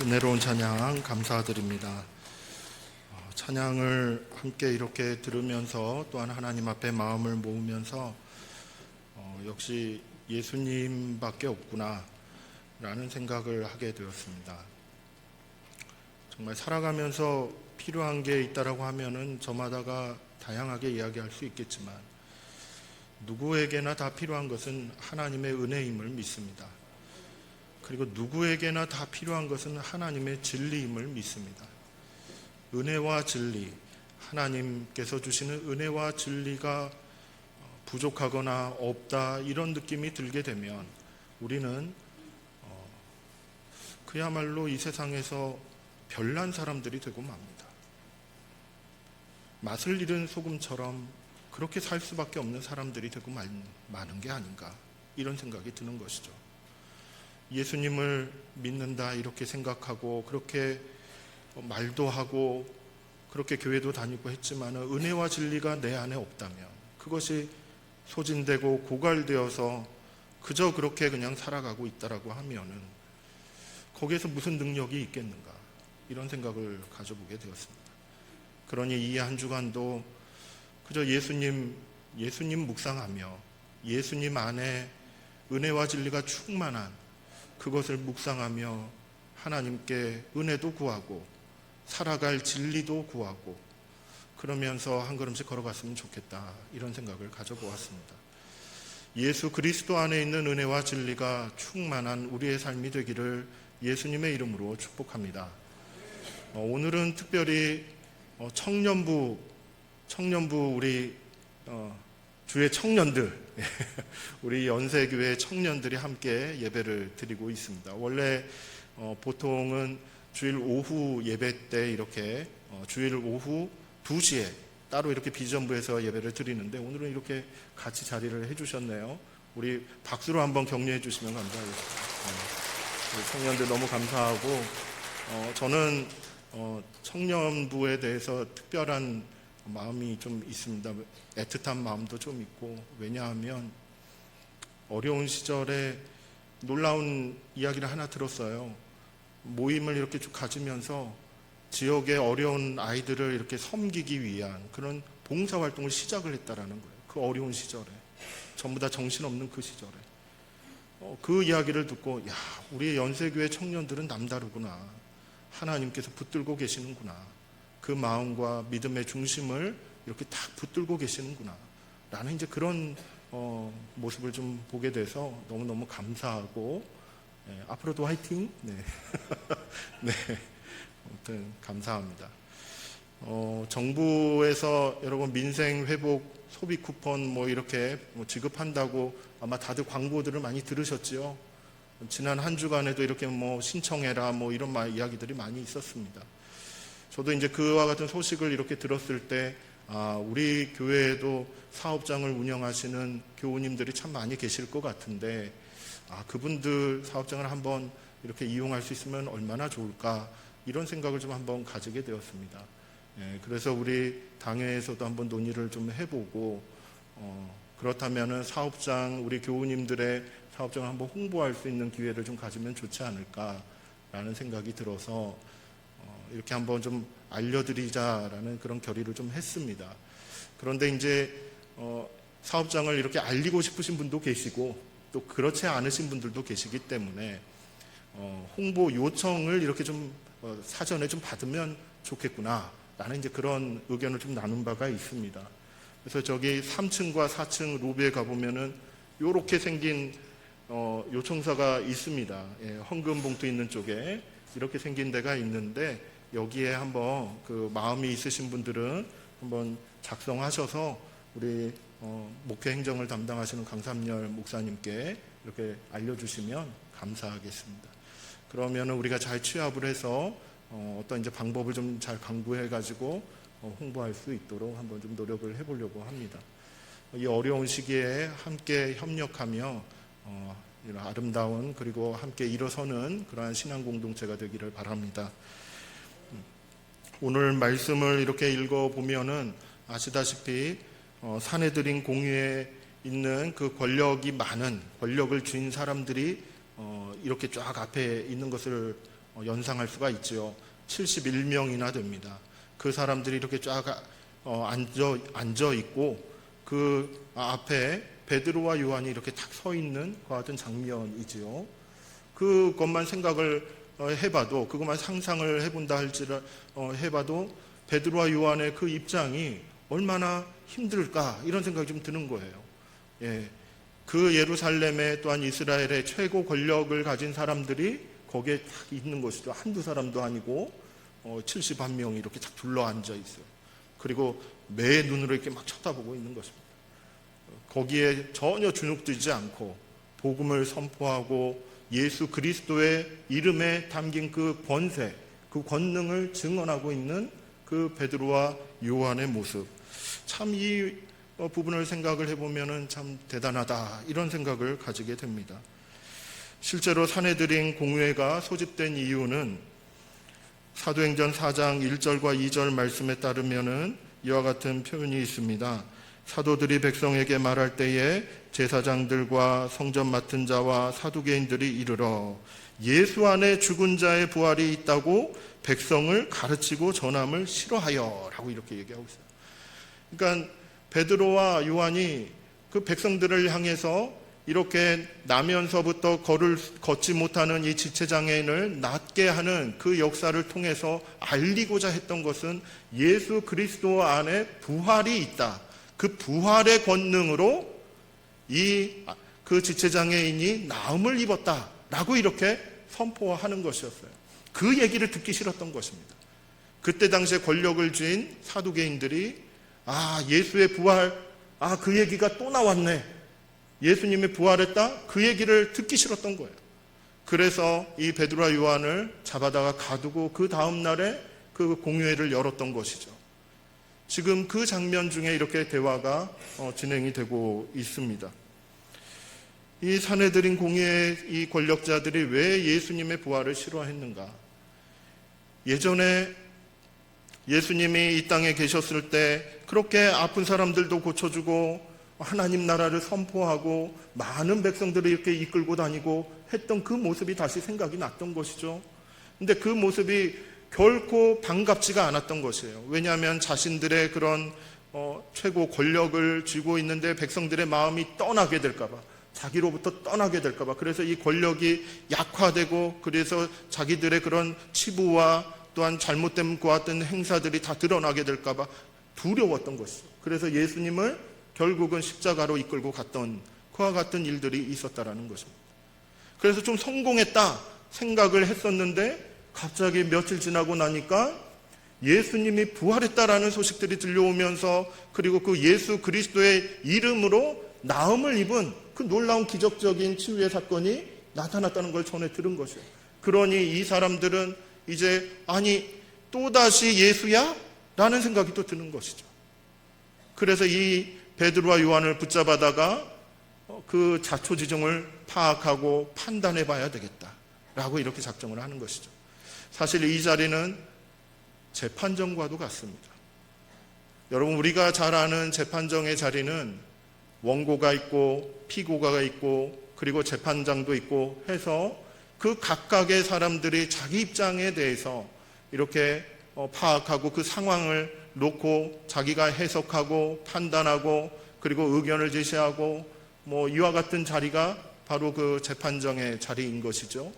은혜로운 찬양 감사드립니다. 찬양을 함께 이렇게 들으면서 또한 하나님 앞에 마음을 모으면서 역시 예수님밖에 없구나 라는 생각을 하게 되었습니다. 정말 살아가면서 필요한 게 있다라고 하면은 저마다가 다양하게 이야기할 수 있겠지만 누구에게나 다 필요한 것은 하나님의 은혜임을 믿습니다. 그리고 누구에게나 다 필요한 것은 하나님의 진리임을 믿습니다. 은혜와 진리, 하나님께서 주시는 은혜와 진리가 부족하거나 없다 이런 느낌이 들게 되면 우리는 그야말로 이 세상에서 별난 사람들이 되고 맙니다. 맛을 잃은 소금처럼 그렇게 살 수밖에 없는 사람들이 되고 마는 게 아닌가 이런 생각이 드는 것이죠. 예수님을 믿는다 이렇게 생각하고 그렇게 말도 하고 그렇게 교회도 다니고 했지만 은혜와 진리가 내 안에 없다면 그것이 소진되고 고갈되어서 그저 그렇게 그냥 살아가고 있다라고 하면은 거기에서 무슨 능력이 있겠는가 이런 생각을 가져보게 되었습니다. 그러니 이 한 주간도 그저 예수님 묵상하며 예수님 안에 은혜와 진리가 충만한 그것을 묵상하며 하나님께 은혜도 구하고 살아갈 진리도 구하고 그러면서 한 걸음씩 걸어갔으면 좋겠다 이런 생각을 가져보았습니다. 예수 그리스도 안에 있는 은혜와 진리가 충만한 우리의 삶이 되기를 예수님의 이름으로 축복합니다. 오늘은 특별히 청년부 우리 주의 청년들 우리 연세교회 청년들이 함께 예배를 드리고 있습니다. 원래 보통은 주일 오후 예배 때 이렇게 주일 오후 2시에 따로 이렇게 비전부에서 예배를 드리는데 오늘은 이렇게 같이 자리를 해주셨네요. 우리 박수로 한번 격려해 주시면 감사하겠습니다. 우리 청년들 너무 감사하고 저는 청년부에 대해서 특별한 마음이 좀 있습니다. 애틋한 마음도 좀 있고 왜냐하면 어려운 시절에 놀라운 이야기를 하나 들었어요. 모임을 이렇게 쭉 가지면서 지역의 어려운 아이들을 이렇게 섬기기 위한 그런 봉사활동을 시작을 했다라는 거예요. 그 어려운 시절에 전부 다 정신없는 그 시절에 그 이야기를 듣고 야 우리 연세교회 청년들은 남다르구나. 하나님께서 붙들고 계시는구나. 그 마음과 믿음의 중심을 이렇게 딱 붙들고 계시는구나 라는 이제 그런 모습을 좀 보게 돼서 너무너무 감사하고 앞으로도 화이팅! 네. 네. 아무튼 감사합니다. 정부에서 여러분 민생회복 소비 쿠폰 뭐 이렇게 지급한다고 아마 다들 광고들을 많이 들으셨지요. 지난 한 주간에도 이렇게 뭐 신청해라 뭐 이런 이야기들이 많이 있었습니다. 저도 이제 그와 같은 소식을 이렇게 들었을 때 우리 교회에도 사업장을 운영하시는 교우님들이 참 많이 계실 것 같은데 그분들 사업장을 한번 이렇게 이용할 수 있으면 얼마나 좋을까 이런 생각을 좀 한번 가지게 되었습니다. 그래서 우리 당회에서도 한번 논의를 좀 해보고 그렇다면은 사업장 우리 교우님들의 사업장을 한번 홍보할 수 있는 기회를 좀 가지면 좋지 않을까라는 생각이 들어서 이렇게 한번 좀 알려드리자라는 그런 결의를 좀 했습니다. 그런데 이제 사업장을 이렇게 알리고 싶으신 분도 계시고 또 그렇지 않으신 분들도 계시기 때문에 홍보 요청을 이렇게 좀 사전에 좀 받으면 좋겠구나라는 이제 그런 의견을 좀 나눈 바가 있습니다. 그래서 저기 3층과 4층 로비에 가보면은 요렇게 생긴 요청서가 있습니다. 헌금 봉투 있는 쪽에 이렇게 생긴 데가 있는데 여기에 한번 그 마음이 있으신 분들은 한번 작성하셔서 우리 목회 행정을 담당하시는 강삼열 목사님께 이렇게 알려주시면 감사하겠습니다. 그러면 우리가 잘 취합을 해서 어떤 이제 방법을 좀 잘 강구해 가지고 홍보할 수 있도록 한번 좀 노력을 해보려고 합니다. 이 어려운 시기에 함께 협력하며 이런 아름다운 그리고 함께 일어서는 그러한 신앙 공동체가 되기를 바랍니다. 오늘 말씀을 이렇게 읽어보면은 아시다시피 사내들인 공유에 있는 그 권력이 많은 권력을 쥔 사람들이 이렇게 쫙 앞에 있는 것을 연상할 수가 있지요. 71명이나 됩니다. 그 사람들이 이렇게 쫙 앉아 있고 그 앞에 베드로와 요한이 이렇게 딱 서 있는 그 같은 장면이지요. 그것만 생각을 해봐도, 그것만 상상을 해본다 해봐도 베드로와 요한의 그 입장이 얼마나 힘들까 이런 생각이 좀 드는 거예요. 예, 그 예루살렘에 또한 이스라엘의 최고 권력을 가진 사람들이 거기에 딱 있는 것이죠. 한두 사람도 아니고 71명이 이렇게 딱 둘러앉아 있어요. 그리고 매 눈으로 이렇게 막 쳐다보고 있는 것입니다. 거기에 전혀 주눅들지 않고 복음을 선포하고 예수 그리스도의 이름에 담긴 그 권세, 그 권능을 증언하고 있는 그 베드로와 요한의 모습, 참 이 부분을 생각을 해보면 참 대단하다 이런 생각을 가지게 됩니다. 실제로 산헤드린 공회가 소집된 이유는 사도행전 4장 1절과 2절 말씀에 따르면 이와 같은 표현이 있습니다. 사도들이 백성에게 말할 때에 제사장들과 성전 맡은 자와 사두개인들이 이르러 예수 안에 죽은 자의 부활이 있다고 백성을 가르치고 전함을 싫어하여 라고 이렇게 얘기하고 있어요. 그러니까 베드로와 요한이 그 백성들을 향해서 이렇게 나면서부터 걷지 못하는 이 지체장애인을 낫게 하는 그 역사를 통해서 알리고자 했던 것은 예수 그리스도 안에 부활이 있다. 그 부활의 권능으로 그 지체장애인이 나음을 입었다라고 이렇게 선포하는 것이었어요. 그 얘기를 듣기 싫었던 것입니다. 그때 당시에 권력을 쥔 사두개인들이 예수의 부활, 그 얘기가 또 나왔네. 예수님이 부활했다? 그 얘기를 듣기 싫었던 거예요. 그래서 이 베드로와 요한을 잡아다가 가두고 그 다음 날에 그 공회를 열었던 것이죠. 지금 그 장면 중에 이렇게 대화가 진행이 되고 있습니다. 이 산헤드린 공회의 이 권력자들이 왜 예수님의 부활을 싫어했는가? 예전에 예수님이 이 땅에 계셨을 때 그렇게 아픈 사람들도 고쳐주고 하나님 나라를 선포하고 많은 백성들을 이렇게 이끌고 다니고 했던 그 모습이 다시 생각이 났던 것이죠. 근데 그 모습이 결코 반갑지가 않았던 것이에요. 왜냐하면 자신들의 그런 최고 권력을 쥐고 있는데 백성들의 마음이 떠나게 될까봐, 자기로부터 떠나게 될까봐, 그래서 이 권력이 약화되고 그래서 자기들의 그런 치부와 또한 잘못된 것 같은 행사들이 다 드러나게 될까봐 두려웠던 것이죠. 그래서 예수님을 결국은 십자가로 이끌고 갔던 그와 같은 일들이 있었다라는 것입니다. 그래서 좀 성공했다 생각을 했었는데 갑자기 며칠 지나고 나니까 예수님이 부활했다라는 소식들이 들려오면서 그리고 그 예수 그리스도의 이름으로 나음을 입은 그 놀라운 기적적인 치유의 사건이 나타났다는 걸 전해 들은 것이에요. 그러니 이 사람들은 이제 또다시 예수야? 라는 생각이 또 드는 것이죠. 그래서 이 베드로와 요한을 붙잡아다가 그 자초지종을 파악하고 판단해 봐야 되겠다라고 이렇게 작정을 하는 것이죠. 사실 이 자리는 재판정과도 같습니다. 여러분, 우리가 잘 아는 재판정의 자리는 원고가 있고 피고가 있고 그리고 재판장도 있고 해서 그 각각의 사람들이 자기 입장에 대해서 이렇게 파악하고 그 상황을 놓고 자기가 해석하고 판단하고 그리고 의견을 제시하고 이와 같은 자리가 바로 그 재판정의 자리인 것이죠.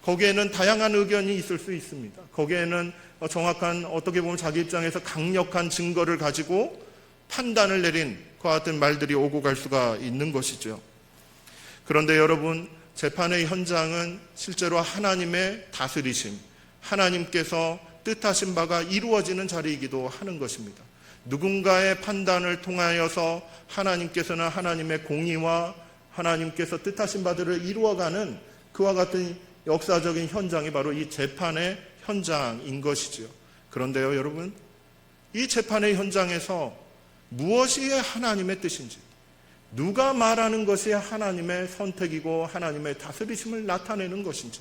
거기에는 다양한 의견이 있을 수 있습니다. 거기에는 정확한, 어떻게 보면 자기 입장에서 강력한 증거를 가지고 판단을 내린 그와 같은 말들이 오고 갈 수가 있는 것이죠. 그런데 여러분, 재판의 현장은 실제로 하나님의 다스리심, 하나님께서 뜻하신 바가 이루어지는 자리이기도 하는 것입니다. 누군가의 판단을 통하여서 하나님께서는 하나님의 공의와 하나님께서 뜻하신 바들을 이루어가는 그와 같은 역사적인 현장이 바로 이 재판의 현장인 것이죠. 그런데요, 여러분, 이 재판의 현장에서 무엇이 하나님의 뜻인지, 누가 말하는 것이 하나님의 선택이고 하나님의 다스리심을 나타내는 것인지,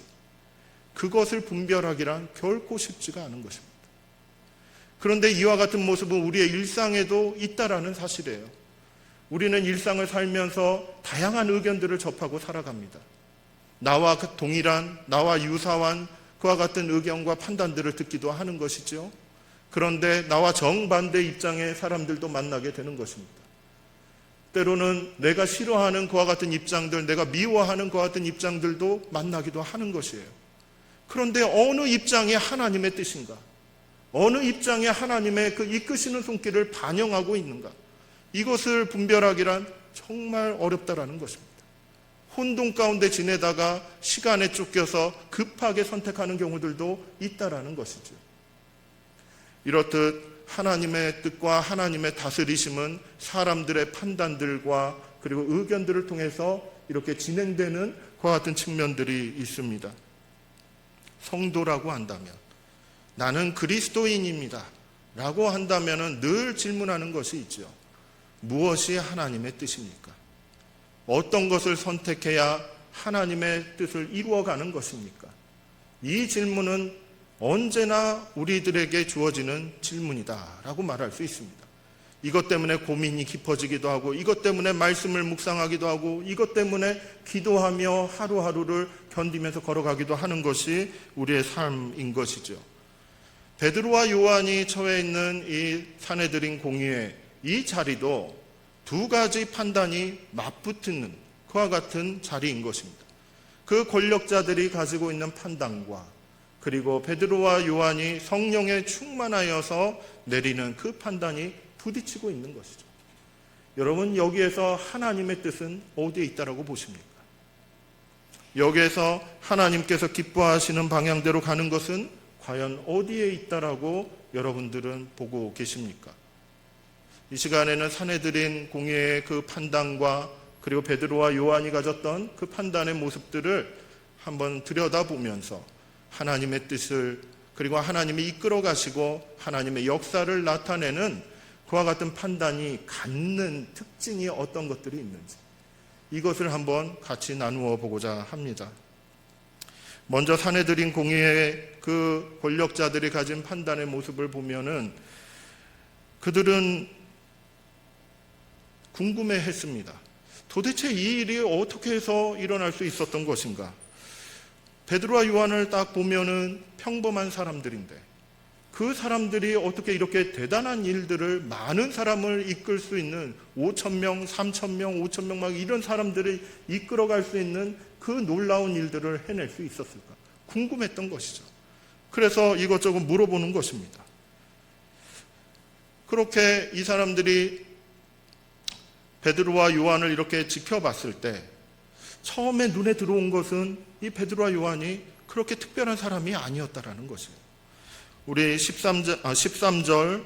그것을 분별하기란 결코 쉽지가 않은 것입니다. 그런데 이와 같은 모습은 우리의 일상에도 있다라는 사실이에요. 우리는 일상을 살면서 다양한 의견들을 접하고 살아갑니다. 나와 동일한, 나와 유사한 그와 같은 의견과 판단들을 듣기도 하는 것이죠. 그런데 나와 정반대 입장의 사람들도 만나게 되는 것입니다. 때로는 내가 싫어하는 그와 같은 입장들, 내가 미워하는 그와 같은 입장들도 만나기도 하는 것이에요. 그런데 어느 입장이 하나님의 뜻인가? 어느 입장에 하나님의 그 이끄시는 손길을 반영하고 있는가? 이것을 분별하기란 정말 어렵다라는 것입니다. 혼돈 가운데 지내다가 시간에 쫓겨서 급하게 선택하는 경우들도 있다라는 것이죠. 이렇듯 하나님의 뜻과 하나님의 다스리심은 사람들의 판단들과 그리고 의견들을 통해서 이렇게 진행되는 그와 같은 측면들이 있습니다. 성도라고 한다면, 나는 그리스도인입니다 라고 한다면 늘 질문하는 것이 있죠. 무엇이 하나님의 뜻입니까? 어떤 것을 선택해야 하나님의 뜻을 이루어가는 것입니까? 이 질문은 언제나 우리들에게 주어지는 질문이다라고 말할 수 있습니다. 이것 때문에 고민이 깊어지기도 하고, 이것 때문에 말씀을 묵상하기도 하고, 이것 때문에 기도하며 하루하루를 견디면서 걸어가기도 하는 것이 우리의 삶인 것이죠. 베드로와 요한이 처해 있는 이 산헤드린 공의회, 이 자리도 두 가지 판단이 맞붙는 그와 같은 자리인 것입니다. 그 권력자들이 가지고 있는 판단과 그리고 베드로와 요한이 성령에 충만하여서 내리는 그 판단이 부딪히고 있는 것이죠. 여러분, 여기에서 하나님의 뜻은 어디에 있다라고 보십니까? 여기에서 하나님께서 기뻐하시는 방향대로 가는 것은 과연 어디에 있다라고 여러분들은 보고 계십니까? 이 시간에는 산헤드린 공회의 그 판단과 그리고 베드로와 요한이 가졌던 그 판단의 모습들을 한번 들여다보면서 하나님의 뜻을, 그리고 하나님이 이끌어 가시고 하나님의 역사를 나타내는 그와 같은 판단이 갖는 특징이 어떤 것들이 있는지, 이것을 한번 같이 나누어 보고자 합니다. 먼저 산헤드린 공의의 그 권력자들이 가진 판단의 모습을 보면은 그들은 궁금해했습니다. 도대체 이 일이 어떻게 해서 일어날 수 있었던 것인가? 베드로와 요한을 딱 보면은 평범한 사람들인데 그 사람들이 어떻게 이렇게 대단한 일들을, 많은 사람을 이끌 수 있는 5,000명, 3,000명, 5,000명 막 이런 사람들을 이끌어갈 수 있는 그 놀라운 일들을 해낼 수 있었을까? 궁금했던 것이죠. 그래서 이것저것 물어보는 것입니다. 그렇게 이 사람들이 베드로와 요한을 이렇게 지켜봤을 때 처음에 눈에 들어온 것은 이 베드로와 요한이 그렇게 특별한 사람이 아니었다라는 것이에요. 우리 13절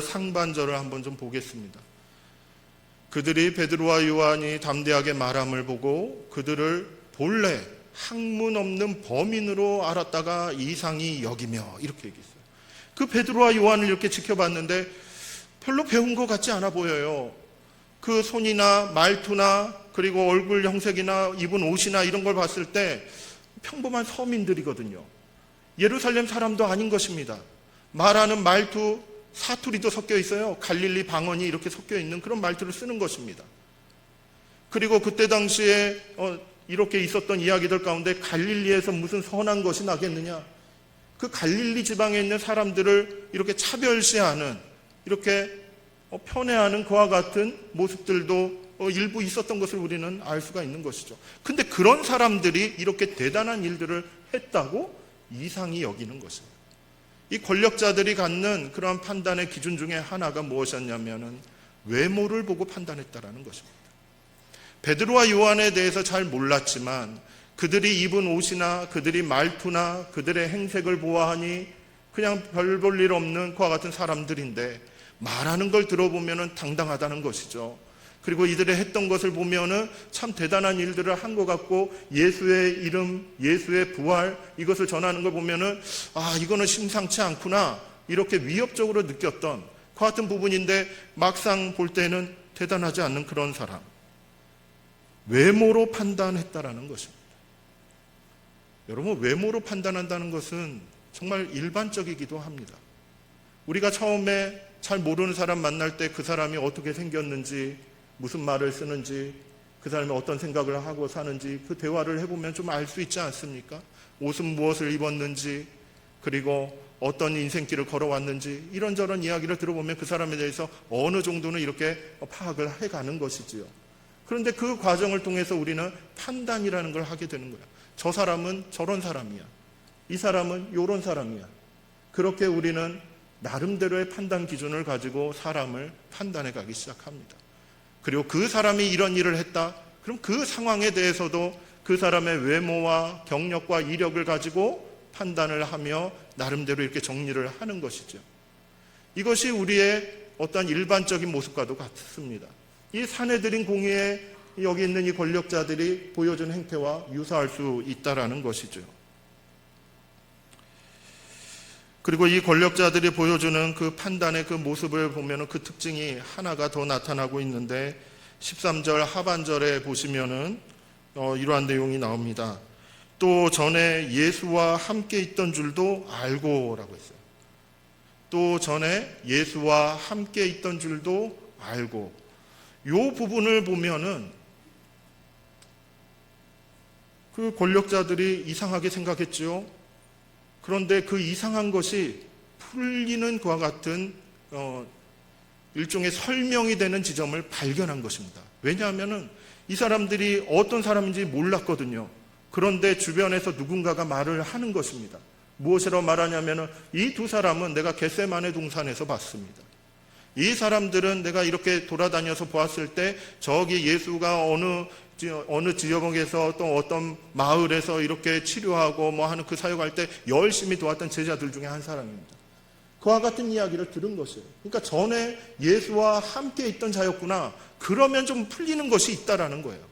상반절을 한번 좀 보겠습니다. 그들이 베드로와 요한이 담대하게 말함을 보고 그들을 본래 학문 없는 범인으로 알았다가 이상히 여기며, 이렇게 얘기했어요. 그 베드로와 요한을 이렇게 지켜봤는데 별로 배운 것 같지 않아 보여요. 그 손이나 말투나 그리고 얼굴 형색이나 입은 옷이나 이런 걸 봤을 때 평범한 서민들이거든요. 예루살렘 사람도 아닌 것입니다. 말하는 말투, 사투리도 섞여 있어요. 갈릴리 방언이 이렇게 섞여 있는 그런 말투를 쓰는 것입니다. 그리고 그때 당시에 이렇게 있었던 이야기들 가운데 갈릴리에서 무슨 선한 것이 나겠느냐, 그 갈릴리 지방에 있는 사람들을 이렇게 차별시하는, 이렇게 편애하는 그와 같은 모습들도 일부 있었던 것을 우리는 알 수가 있는 것이죠. 근데 그런 사람들이 이렇게 대단한 일들을 했다고 이상히 여기는 것입니다. 이 권력자들이 갖는 그런 판단의 기준 중에 하나가 무엇이었냐면은 외모를 보고 판단했다라는 것입니다. 베드로와 요한에 대해서 잘 몰랐지만 그들이 입은 옷이나 그들이 말투나 그들의 행색을 보아하니 그냥 별 볼 일 없는 그와 같은 사람들인데 말하는 걸 들어보면은 당당하다는 것이죠. 그리고 이들의 했던 것을 보면은 참 대단한 일들을 한 것 같고, 예수의 이름, 예수의 부활, 이것을 전하는 걸 보면은 이거는 심상치 않구나, 이렇게 위협적으로 느꼈던 그 같은 부분인데 막상 볼 때는 대단하지 않는 그런 사람, 외모로 판단했다라는 것입니다. 여러분, 외모로 판단한다는 것은 정말 일반적이기도 합니다. 우리가 처음에 잘 모르는 사람 만날 때 그 사람이 어떻게 생겼는지, 무슨 말을 쓰는지, 그 사람이 어떤 생각을 하고 사는지 그 대화를 해보면 좀 알 수 있지 않습니까? 옷은 무엇을 입었는지, 그리고 어떤 인생길을 걸어왔는지 이런저런 이야기를 들어보면 그 사람에 대해서 어느 정도는 이렇게 파악을 해가는 것이지요. 그런데 그 과정을 통해서 우리는 판단이라는 걸 하게 되는 거야. 저 사람은 저런 사람이야. 이 사람은 요런 사람이야. 그렇게 우리는 나름대로의 판단 기준을 가지고 사람을 판단해 가기 시작합니다. 그리고 그 사람이 이런 일을 했다. 그럼 그 상황에 대해서도 그 사람의 외모와 경력과 이력을 가지고 판단을 하며 나름대로 이렇게 정리를 하는 것이죠. 이것이 우리의 어떤 일반적인 모습과도 같습니다. 이 사내들인 공의에 여기 있는 이 권력자들이 보여준 행태와 유사할 수 있다라는 것이죠. 그리고 이 권력자들이 보여주는 그 판단의 그 모습을 보면 그 특징이 하나가 더 나타나고 있는데 13절 하반절에 보시면은 이러한 내용이 나옵니다. 또 전에 예수와 함께 있던 줄도 알고라고 했어요. 또 전에 예수와 함께 있던 줄도 알고. 이 부분을 보면은 그 권력자들이 이상하게 생각했죠. 그런데 그 이상한 것이 풀리는 그와 같은 일종의 설명이 되는 지점을 발견한 것입니다. 왜냐하면은 이 사람들이 어떤 사람인지 몰랐거든요. 그런데 주변에서 누군가가 말을 하는 것입니다. 무엇이라고 말하냐면은 이 두 사람은 내가 겟세마네 동산에서 봤습니다. 이 사람들은 내가 이렇게 돌아다녀서 보았을 때 저기 예수가 어느 지역에서 또 어떤 마을에서 이렇게 치료하고 뭐 하는 그 사역할 때 열심히 도왔던 제자들 중에 한 사람입니다. 그와 같은 이야기를 들은 것이에요. 그러니까 전에 예수와 함께 있던 자였구나. 그러면 좀 풀리는 것이 있다라는 거예요.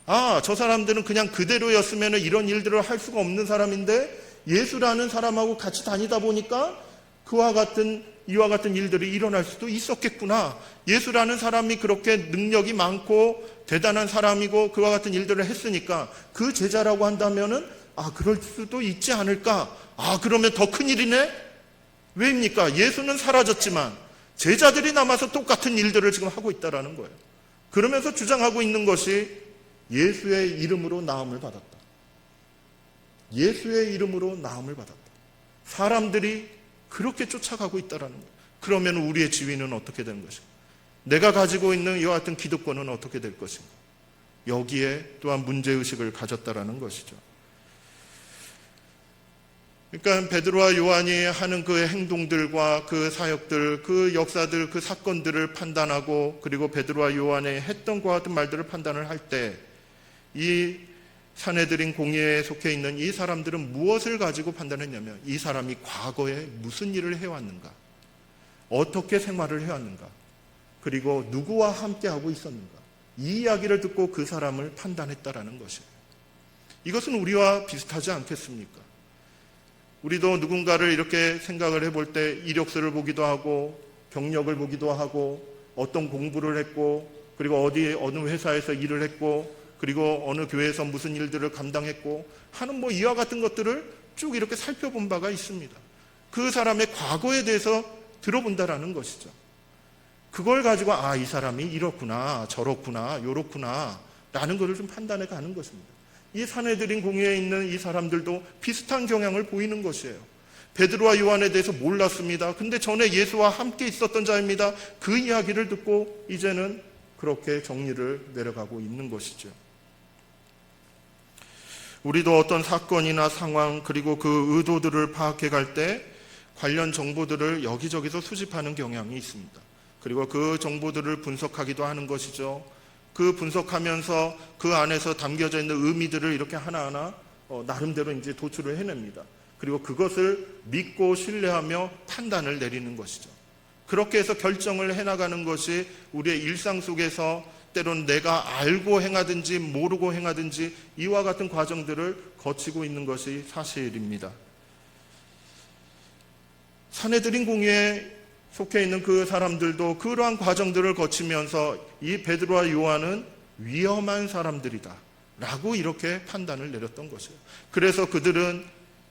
아, 저 사람들은 그냥 그대로였으면 이런 일들을 할 수가 없는 사람인데 예수라는 사람하고 같이 다니다 보니까 이와 같은 일들이 일어날 수도 있었겠구나. 예수라는 사람이 그렇게 능력이 많고 대단한 사람이고 그와 같은 일들을 했으니까 그 제자라고 한다면은 그럴 수도 있지 않을까. 그러면 더 큰일이네. 왜입니까? 예수는 사라졌지만 제자들이 남아서 똑같은 일들을 지금 하고 있다라는 거예요. 그러면서 주장하고 있는 것이 예수의 이름으로 나음을 받았다. 예수의 이름으로 나음을 받았다. 사람들이 그렇게 쫓아가고 있다라는 거예요. 그러면 우리의 지위는 어떻게 되는 것인가? 내가 가지고 있는 이와 같은 기득권은 어떻게 될 것인가? 여기에 또한 문제의식을 가졌다라는 것이죠. 그러니까 베드로와 요한이 하는 그 행동들과 그 사역들, 그 역사들, 그 사건들을 판단하고 그리고 베드로와 요한이 했던 것 같은 말들을 판단을 할 때 이 사내들인 공의에 속해 있는 이 사람들은 무엇을 가지고 판단했냐면 이 사람이 과거에 무슨 일을 해왔는가, 어떻게 생활을 해왔는가, 그리고 누구와 함께하고 있었는가, 이 이야기를 듣고 그 사람을 판단했다라는 것이에요. 이것은 우리와 비슷하지 않겠습니까? 우리도 누군가를 이렇게 생각을 해볼 때 이력서를 보기도 하고 경력을 보기도 하고 어떤 공부를 했고 그리고 어느 회사에서 일을 했고 그리고 어느 교회에서 무슨 일들을 감당했고 하는 이와 같은 것들을 쭉 이렇게 살펴본 바가 있습니다. 그 사람의 과거에 대해서 들어본다라는 것이죠. 그걸 가지고 이 사람이 이렇구나 저렇구나 요렇구나 라는 것을 좀 판단해 가는 것입니다. 이 사내들인 공의에 있는 이 사람들도 비슷한 경향을 보이는 것이에요. 베드로와 요한에 대해서 몰랐습니다. 근데 전에 예수와 함께 있었던 자입니다. 그 이야기를 듣고 이제는 그렇게 정리를 내려가고 있는 것이죠. 우리도 어떤 사건이나 상황 그리고 그 의도들을 파악해 갈 때 관련 정보들을 여기저기서 수집하는 경향이 있습니다. 그리고 그 정보들을 분석하기도 하는 것이죠. 그 분석하면서 그 안에서 담겨져 있는 의미들을 이렇게 하나하나 나름대로 이제 도출을 해냅니다. 그리고 그것을 믿고 신뢰하며 판단을 내리는 것이죠. 그렇게 해서 결정을 해나가는 것이 우리의 일상 속에서 때로는 내가 알고 행하든지 모르고 행하든지 이와 같은 과정들을 거치고 있는 것이 사실입니다. 사내들인 공의에 속해 있는 그 사람들도 그러한 과정들을 거치면서 이 베드로와 요한은 위험한 사람들이다 라고 이렇게 판단을 내렸던 것이에요. 그래서 그들은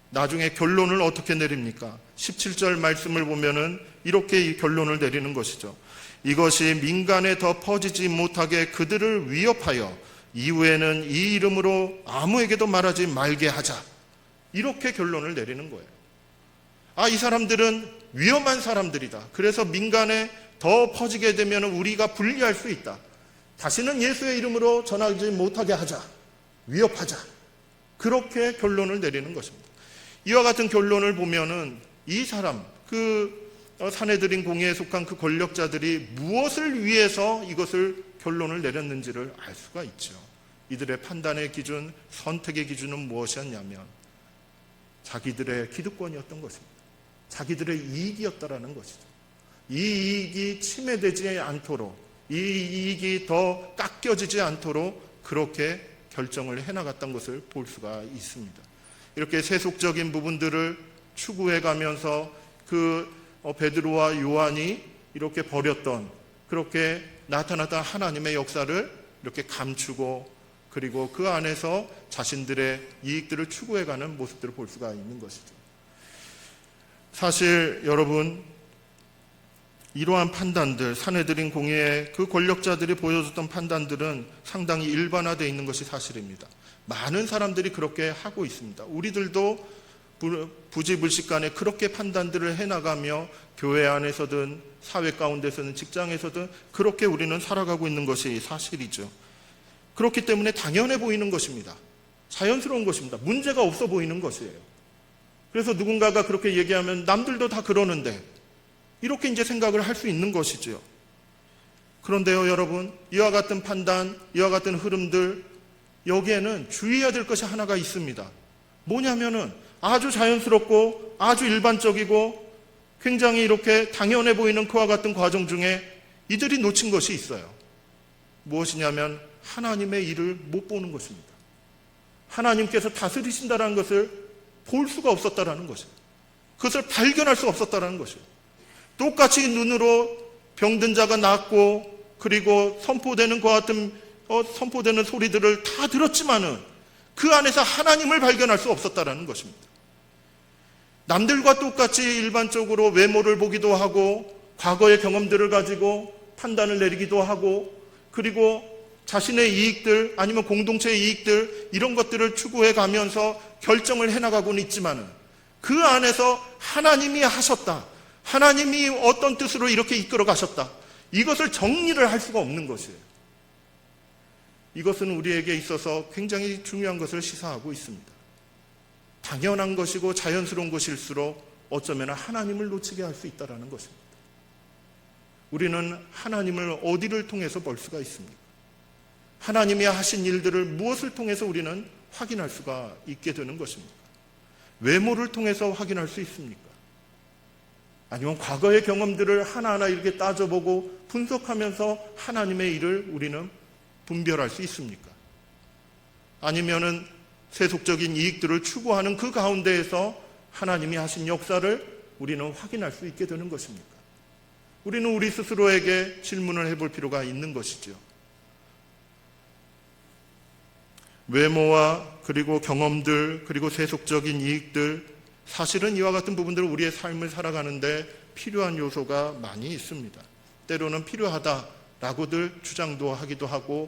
나중에 결론을 어떻게 내립니까? 17절 말씀을 보면은 이렇게 이 결론을 내리는 것이죠. 이것이 민간에 더 퍼지지 못하게 그들을 위협하여 이후에는 이 이름으로 아무에게도 말하지 말게 하자 이렇게 결론을 내리는 거예요. 이 사람들은 위험한 사람들이다. 그래서 민간에 더 퍼지게 되면 우리가 분리할 수 있다. 다시는 예수의 이름으로 전하지 못하게 하자. 위협하자. 그렇게 결론을 내리는 것입니다. 이와 같은 결론을 보면은 이 사람, 사내들인 공회에 속한 그 권력자들이 무엇을 위해서 이것을 결론을 내렸는지를 알 수가 있죠. 이들의 판단의 기준, 선택의 기준은 무엇이었냐면 자기들의 기득권이었던 것입니다. 자기들의 이익이었다라는 것이죠. 이 이익이 침해되지 않도록, 이 이익이 더 깎여지지 않도록 그렇게 결정을 해나갔던 것을 볼 수가 있습니다. 이렇게 세속적인 부분들을 추구해 가면서 베드로와 요한이 이렇게 벌였던, 그렇게 나타났던 하나님의 역사를 이렇게 감추고, 그리고 그 안에서 자신들의 이익들을 추구해가는 모습들을 볼 수가 있는 것이죠. 사실 여러분, 이러한 판단들, 사내들인 공회의 그 권력자들이 보여줬던 판단들은 상당히 일반화되어 있는 것이 사실입니다. 많은 사람들이 그렇게 하고 있습니다. 우리들도 부지불식간에 그렇게 판단들을 해나가며 교회 안에서든 사회 가운데서든 직장에서든 그렇게 우리는 살아가고 있는 것이 사실이죠. 그렇기 때문에 당연해 보이는 것입니다. 자연스러운 것입니다. 문제가 없어 보이는 것이에요. 그래서 누군가가 그렇게 얘기하면 남들도 다 그러는데 이렇게 이제 생각을 할 수 있는 것이죠. 그런데요, 여러분, 이와 같은 판단, 이와 같은 흐름들, 여기에는 주의해야 될 것이 하나가 있습니다. 뭐냐면은 아주 자연스럽고 아주 일반적이고 굉장히 이렇게 당연해 보이는 그와 같은 과정 중에 이들이 놓친 것이 있어요. 무엇이냐면 하나님의 일을 못 보는 것입니다. 하나님께서 다스리신다는 것을 볼 수가 없었다라는 것이에요. 그것을 발견할 수 없었다라는 것이에요. 똑같이 눈으로 병든 자가 낫고, 그리고 선포되는 것 같은 선포되는 소리들을 다 들었지만은 그 안에서 하나님을 발견할 수 없었다라는 것입니다. 남들과 똑같이 일반적으로 외모를 보기도 하고, 과거의 경험들을 가지고 판단을 내리기도 하고, 그리고 자신의 이익들 아니면 공동체의 이익들, 이런 것들을 추구해 가면서 결정을 해나가고는 있지만 그 안에서 하나님이 하셨다, 하나님이 어떤 뜻으로 이렇게 이끌어 가셨다, 이것을 정리를 할 수가 없는 것이에요. 이것은 우리에게 있어서 굉장히 중요한 것을 시사하고 있습니다. 당연한 것이고 자연스러운 것일수록 어쩌면 하나님을 놓치게 할 수 있다는 것입니다. 우리는 하나님을 어디를 통해서 볼 수가 있습니까? 하나님이 하신 일들을 무엇을 통해서 우리는 확인할 수가 있게 되는 것입니까? 외모를 통해서 확인할 수 있습니까? 아니면 과거의 경험들을 하나하나 이렇게 따져보고 분석하면서 하나님의 일을 우리는 분별할 수 있습니까? 아니면은 세속적인 이익들을 추구하는 그 가운데에서 하나님이 하신 역사를 우리는 확인할 수 있게 되는 것입니까? 우리는 우리 스스로에게 질문을 해볼 필요가 있는 것이죠. 외모와 그리고 경험들, 그리고 세속적인 이익들, 사실은 이와 같은 부분들은 우리의 삶을 살아가는데 필요한 요소가 많이 있습니다. 때로는 필요하다라고들 주장도 하기도 하고,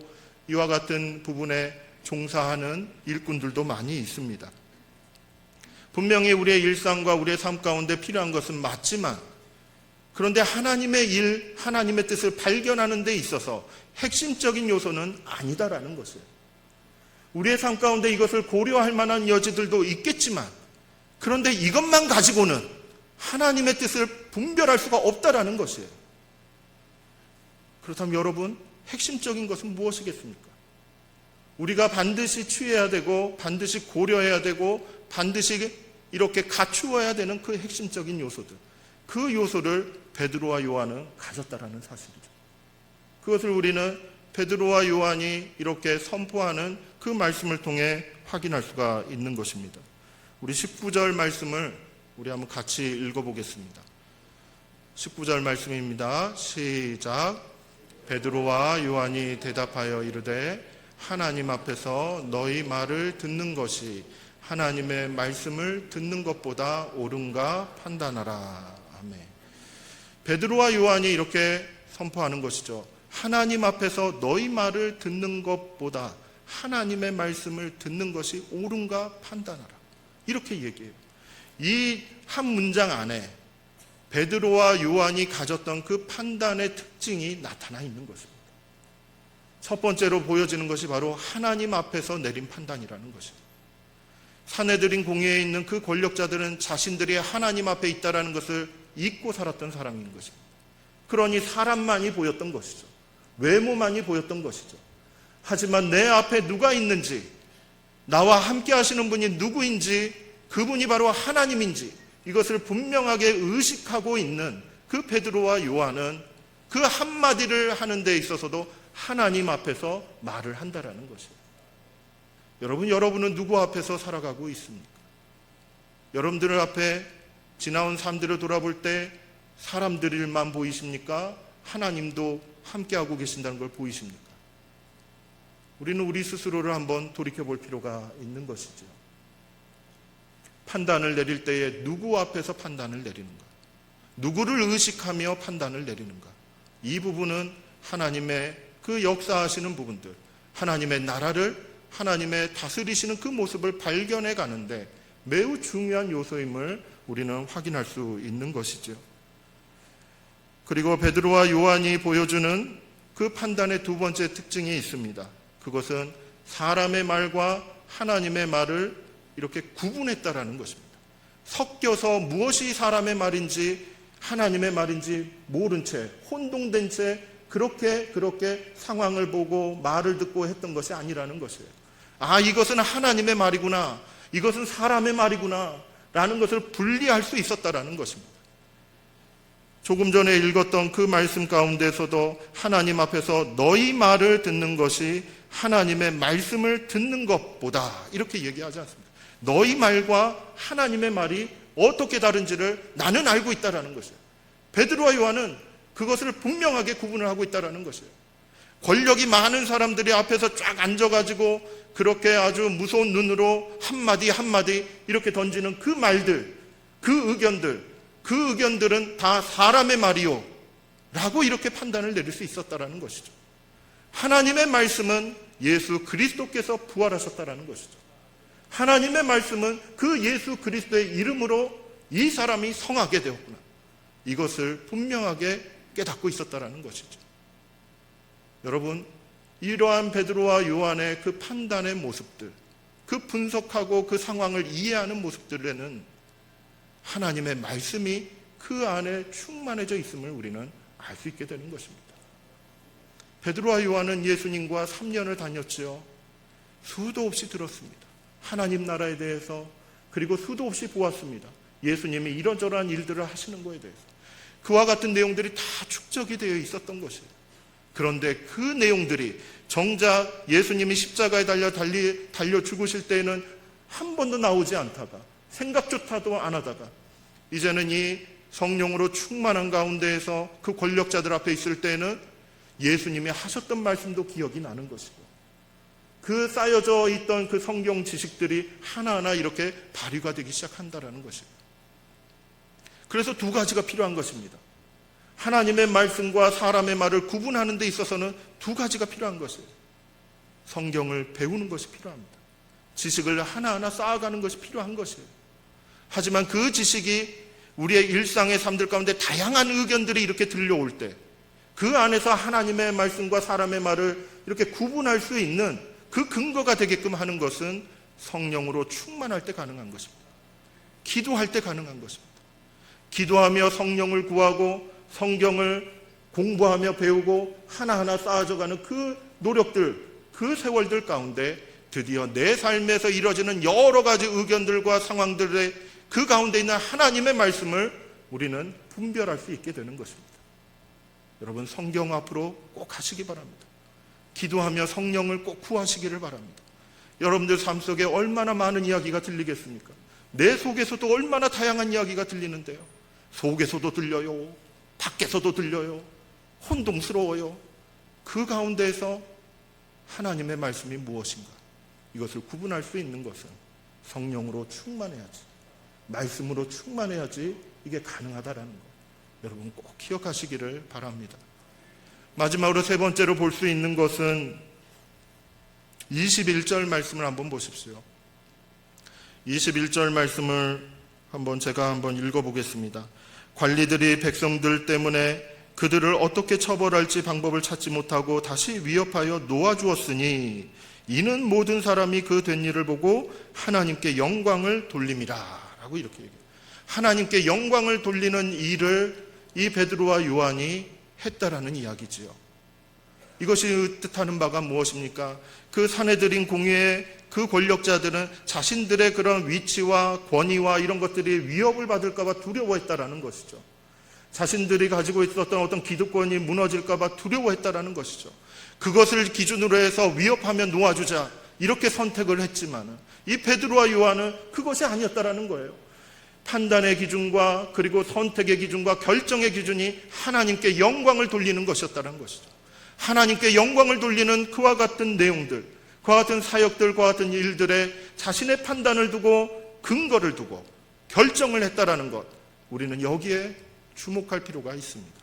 이와 같은 부분에 종사하는 일꾼들도 많이 있습니다. 분명히 우리의 일상과 우리의 삶 가운데 필요한 것은 맞지만, 그런데 하나님의 일, 하나님의 뜻을 발견하는 데 있어서 핵심적인 요소는 아니다라는 것이에요. 우리의 삶 가운데 이것을 고려할 만한 여지들도 있겠지만, 그런데 이것만 가지고는 하나님의 뜻을 분별할 수가 없다라는 것이에요. 그렇다면 여러분, 핵심적인 것은 무엇이겠습니까? 우리가 반드시 취해야 되고, 반드시 고려해야 되고, 반드시 이렇게 갖추어야 되는 그 핵심적인 요소들, 그 요소를 베드로와 요한은 가졌다라는 사실이죠. 그것을 우리는 베드로와 요한이 이렇게 선포하는 그 말씀을 통해 확인할 수가 있는 것입니다. 우리 19절 말씀을 우리 한번 같이 읽어보겠습니다. 19절 말씀입니다. 시작. 베드로와 요한이 대답하여 이르되 하나님 앞에서 너희 말을 듣는 것이 하나님의 말씀을 듣는 것보다 옳은가 판단하라. 아멘. 베드로와 요한이 이렇게 선포하는 것이죠. 하나님 앞에서 너희 말을 듣는 것보다 하나님의 말씀을 듣는 것이 옳은가 판단하라. 이렇게 얘기해요. 이 한 문장 안에 베드로와 요한이 가졌던 그 판단의 특징이 나타나 있는 것입니다. 첫 번째로 보여지는 것이 바로 하나님 앞에서 내린 판단이라는 것입니다. 사내들인 공회에 있는 그 권력자들은 자신들이 하나님 앞에 있다는 것을 잊고 살았던 사람인 것입니다. 그러니 사람만이 보였던 것이죠. 외모만이 보였던 것이죠. 하지만 내 앞에 누가 있는지, 나와 함께 하시는 분이 누구인지, 그분이 바로 하나님인지 이것을 분명하게 의식하고 있는 그 베드로와 요한은 그 한마디를 하는 데 있어서도 하나님 앞에서 말을 한다라는 것이에요. 여러분은 누구 앞에서 살아가고 있습니까? 여러분들 앞에 지나온 삶들을 돌아볼 때 사람들만 보이십니까? 하나님도 함께하고 계신다는 걸 보이십니까? 우리는 우리 스스로를 한번 돌이켜볼 필요가 있는 것이죠. 판단을 내릴 때에 누구 앞에서 판단을 내리는가? 누구를 의식하며 판단을 내리는가? 이 부분은 하나님의 그 역사하시는 부분들, 하나님의 나라를, 하나님의 다스리시는 그 모습을 발견해 가는데 매우 중요한 요소임을 우리는 확인할 수 있는 것이죠. 그리고 베드로와 요한이 보여주는 그 판단의 두 번째 특징이 있습니다. 그것은 사람의 말과 하나님의 말을 이렇게 구분했다라는 것입니다. 섞여서 무엇이 사람의 말인지 하나님의 말인지 모른 채, 혼동된 채 그렇게 상황을 보고 말을 듣고 했던 것이 아니라는 것이에요. 아, 이것은 하나님의 말이구나, 이것은 사람의 말이구나 라는 것을 분리할 수 있었다라는 것입니다. 조금 전에 읽었던 그 말씀 가운데서도 하나님 앞에서 너희 말을 듣는 것이 하나님의 말씀을 듣는 것보다 이렇게 얘기하지 않습니다. 너희 말과 하나님의 말이 어떻게 다른지를 나는 알고 있다라는 것이에요. 베드로와 요한은 그것을 분명하게 구분을 하고 있다라는 것이에요. 권력이 많은 사람들이 앞에서 쫙 앉아가지고 그렇게 아주 무서운 눈으로 한마디 한마디 이렇게 던지는 그 말들, 그 의견들은 다 사람의 말이요 라고 이렇게 판단을 내릴 수 있었다라는 것이죠. 하나님의 말씀은 예수 그리스도께서 부활하셨다라는 것이죠. 하나님의 말씀은 그 예수 그리스도의 이름으로 이 사람이 성하게 되었구나, 이것을 분명하게 깨닫고 있었다라는 것이죠. 여러분, 이러한 베드로와 요한의 그 판단의 모습들, 그 분석하고 그 상황을 이해하는 모습들에는 하나님의 말씀이 그 안에 충만해져 있음을 우리는 알 수 있게 되는 것입니다. 베드로와 요한은 예수님과 3년을 다녔지요. 수도 없이 들었습니다. 하나님 나라에 대해서. 그리고 수도 없이 보았습니다. 예수님이 이런저런 일들을 하시는 것에 대해서. 그와 같은 내용들이 다 축적이 되어 있었던 것이에요. 그런데 그 내용들이 정작 예수님이 십자가에 달려 죽으실 때에는 한 번도 나오지 않다가, 생각조차도 안 하다가, 이제는 이 성령으로 충만한 가운데에서 그 권력자들 앞에 있을 때에는 예수님이 하셨던 말씀도 기억이 나는 것이고, 그 쌓여져 있던 그 성경 지식들이 하나하나 이렇게 발휘가 되기 시작한다라는 것이에요. 그래서 두 가지가 필요한 것입니다. 하나님의 말씀과 사람의 말을 구분하는 데 있어서는 두 가지가 필요한 것이에요. 성경을 배우는 것이 필요합니다. 지식을 하나하나 쌓아가는 것이 필요한 것이에요. 하지만 그 지식이 우리의 일상의 삶들 가운데 다양한 의견들이 이렇게 들려올 때 그 안에서 하나님의 말씀과 사람의 말을 이렇게 구분할 수 있는 그 근거가 되게끔 하는 것은 성령으로 충만할 때 가능한 것입니다. 기도할 때 가능한 것입니다. 기도하며 성령을 구하고 성경을 공부하며 배우고 하나하나 쌓아져가는 그 노력들, 그 세월들 가운데 드디어 내 삶에서 이뤄지는 여러 가지 의견들과 상황들의 그 가운데 있는 하나님의 말씀을 우리는 분별할 수 있게 되는 것입니다. 여러분, 성경 앞으로 꼭 하시기 바랍니다. 기도하며 성령을 꼭 구하시기를 바랍니다. 여러분들 삶 속에 얼마나 많은 이야기가 들리겠습니까? 내 속에서도 얼마나 다양한 이야기가 들리는데요. 속에서도 들려요, 밖에서도 들려요, 혼동스러워요. 그 가운데에서 하나님의 말씀이 무엇인가, 이것을 구분할 수 있는 것은 성령으로 충만해야지, 말씀으로 충만해야지 이게 가능하다라는 것, 여러분 꼭 기억하시기를 바랍니다. 마지막으로 세 번째로 볼 수 있는 것은 21절 말씀을 한번 보십시오. 21절 말씀을 제가 한번 읽어보겠습니다. 관리들이 백성들 때문에 그들을 어떻게 처벌할지 방법을 찾지 못하고 다시 위협하여 놓아주었으니 이는 모든 사람이 그 된 일을 보고 하나님께 영광을 돌림이라 라고 이렇게 얘기해요. 하나님께 영광을 돌리는 일을 이 베드로와 요한이 했다라는 이야기지요. 이것이 뜻하는 바가 무엇입니까? 그 사내들인 공의의 그 권력자들은 자신들의 그런 위치와 권위와 이런 것들이 위협을 받을까 봐 두려워했다라는 것이죠. 자신들이 가지고 있었던 어떤 기득권이 무너질까 봐 두려워했다라는 것이죠. 그것을 기준으로 해서 위협하며 놓아주자 이렇게 선택을 했지만 이 베드로와 요한은 그것이 아니었다라는 거예요. 판단의 기준과 그리고 선택의 기준과 결정의 기준이 하나님께 영광을 돌리는 것이었다는 것이죠. 하나님께 영광을 돌리는 그와 같은 내용들, 그와 같은 사역들, 그와 같은 일들에 자신의 판단을 두고 근거를 두고 결정을 했다라는 것, 우리는 여기에 주목할 필요가 있습니다.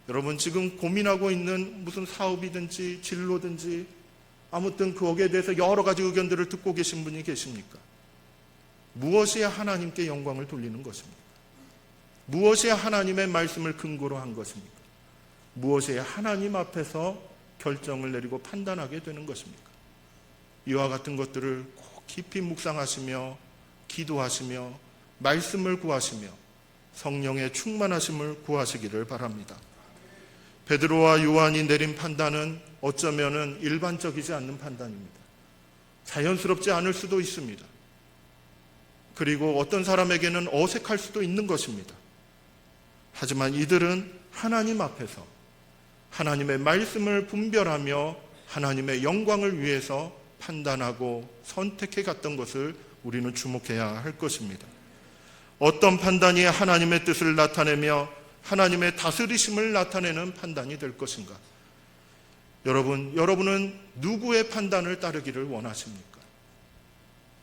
여러분 지금 고민하고 있는 무슨 사업이든지 진로든지 아무튼 거기에 대해서 여러 가지 의견들을 듣고 계신 분이 계십니까? 무엇이 하나님께 영광을 돌리는 것입니까? 무엇이 하나님의 말씀을 근거로 한 것입니까? 무엇이 하나님 앞에서 결정을 내리고 판단하게 되는 것입니까? 이와 같은 것들을 꼭 깊이 묵상하시며 기도하시며 말씀을 구하시며 성령의 충만하심을 구하시기를 바랍니다. 베드로와 요한이 내린 판단은 어쩌면은 일반적이지 않는 판단입니다. 자연스럽지 않을 수도 있습니다. 그리고 어떤 사람에게는 어색할 수도 있는 것입니다. 하지만 이들은 하나님 앞에서 하나님의 말씀을 분별하며 하나님의 영광을 위해서 판단하고 선택해 갔던 것을 우리는 주목해야 할 것입니다. 어떤 판단이 하나님의 뜻을 나타내며 하나님의 다스리심을 나타내는 판단이 될 것인가? 여러분은 누구의 판단을 따르기를 원하십니까?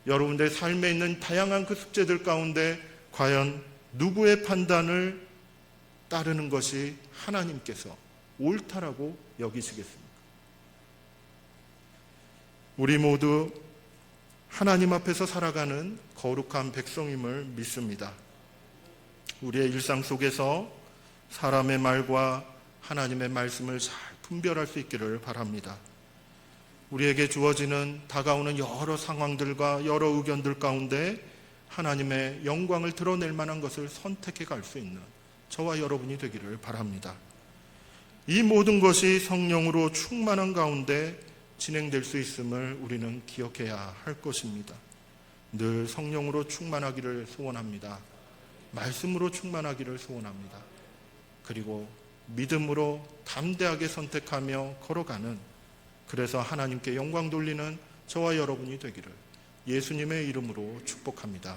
여러분들의 삶에 있는 다양한 그 숙제들 가운데 과연 누구의 판단을 따르는 것이 하나님께서 옳다라고 여기시겠습니까? 우리 모두 하나님 앞에서 살아가는 거룩한 백성임을 믿습니다. 우리의 일상 속에서 사람의 말과 하나님의 말씀을 잘 분별할 수 있기를 바랍니다. 우리에게 주어지는 다가오는 여러 상황들과 여러 의견들 가운데 하나님의 영광을 드러낼 만한 것을 선택해 갈 수 있는 저와 여러분이 되기를 바랍니다. 이 모든 것이 성령으로 충만한 가운데 진행될 수 있음을 우리는 기억해야 할 것입니다. 늘 성령으로 충만하기를 소원합니다. 말씀으로 충만하기를 소원합니다. 그리고 믿음으로 담대하게 선택하며 걸어가는, 그래서 하나님께 영광 돌리는 저와 여러분이 되기를 예수님의 이름으로 축복합니다.